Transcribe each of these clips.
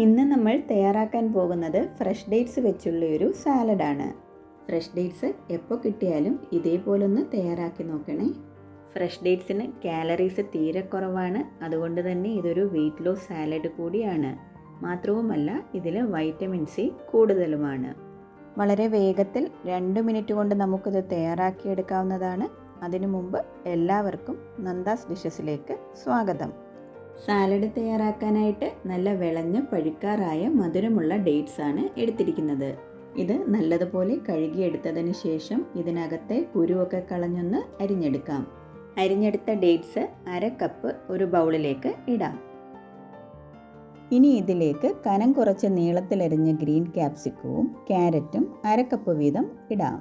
ഇന്ന് നമ്മൾ തയ്യാറാക്കാൻ പോകുന്നത് ഫ്രഷ് ഡേറ്റ്സ് വെച്ചുള്ള ഒരു സാലഡാണ്. ഫ്രഷ് ഡേറ്റ്സ് എപ്പോൾ കിട്ടിയാലും ഇതേപോലൊന്ന് തയ്യാറാക്കി നോക്കണേ. ഫ്രഷ് ഡേറ്റ്സിന് കാലറീസ് തീരെ കുറവാണ്, അതുകൊണ്ട് തന്നെ ഇതൊരു വെയിറ്റ് ലോസ് സാലഡ് കൂടിയാണ്. മാത്രവുമല്ല ഇതിൽ വൈറ്റമിൻ സി കൂടുതലുമാണ്. വളരെ വേഗത്തിൽ 2 മിനിറ്റ് കൊണ്ട് നമുക്കിത് തയ്യാറാക്കിയെടുക്കാവുന്നതാണ്. അതിനു മുമ്പ് എല്ലാവർക്കും നന്ദാസ് ഡിഷസിലേക്ക് സ്വാഗതം. സാലഡ് തയ്യാറാക്കാനായിട്ട് നല്ല വിളഞ്ഞ് പഴുക്കാറായ മധുരമുള്ള ഡേറ്റ്സ് ആണ് എടുത്തിരിക്കുന്നത്. ഇത് നല്ലതുപോലെ കഴുകിയെടുത്തതിന് ശേഷം ഇതിനകത്തെ കുരുവൊക്കെ കളഞ്ഞൊന്ന് അരിഞ്ഞെടുക്കാം. അരിഞ്ഞെടുത്ത ഡേറ്റ്സ് 1/2 കപ്പ് ഒരു ബൗളിലേക്ക് ഇടാം. ഇനി ഇതിലേക്ക് കനം കുറച്ച് നീളത്തിലരിഞ്ഞ ഗ്രീൻ ക്യാപ്സിക്കവും ക്യാരറ്റും 1/2 കപ്പ് വീതം ഇടാം.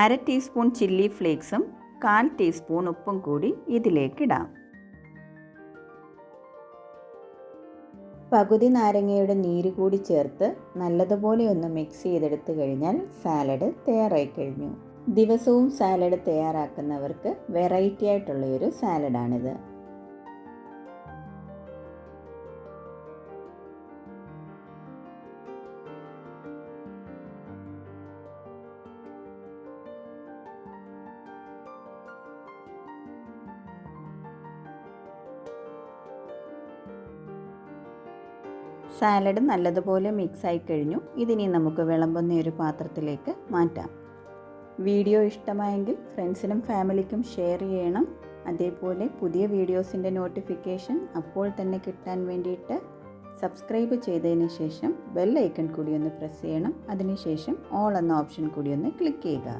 1/2 ടീസ്പൂൺ ചില്ലി ഫ്ലേക്സും 1/4 ടീസ്പൂൺ ഉപ്പും കൂടി ഇതിലേക്കിടാം. പകുതി നാരങ്ങയുടെ നീര് കൂടി ചേർത്ത് നല്ലതുപോലെ ഒന്ന് മിക്സ് ചെയ്തെടുത്തു കഴിഞ്ഞാൽ സാലഡ് തയ്യാറായി കഴിഞ്ഞു. ദിവസവും സാലഡ് തയ്യാറാക്കുന്നവർക്ക് വെറൈറ്റി ആയിട്ടുള്ളൊരു സാലഡാണിത്. സാലഡ് നല്ലതുപോലെ മിക്സായി കഴിഞ്ഞു. ഇതിനി നമുക്ക് വിളമ്പുന്ന ഒരു പാത്രത്തിലേക്ക് മാറ്റാം. വീഡിയോ ഇഷ്ടമായെങ്കിൽ ഫ്രണ്ട്സിനും ഫാമിലിക്കും ഷെയർ ചെയ്യണം. അതേപോലെ പുതിയ വീഡിയോസിൻ്റെ നോട്ടിഫിക്കേഷൻ അപ്പോൾ തന്നെ കിട്ടാൻ വേണ്ടിയിട്ട് സബ്സ്ക്രൈബ് ചെയ്തതിന് ശേഷം ബെൽ ഐക്കൺ കൂടി ഒന്ന് പ്രസ് ചെയ്യണം. അതിനുശേഷം ഓൾ എന്ന ഓപ്ഷൻ കൂടി ഒന്ന് ക്ലിക്ക് ചെയ്യുക.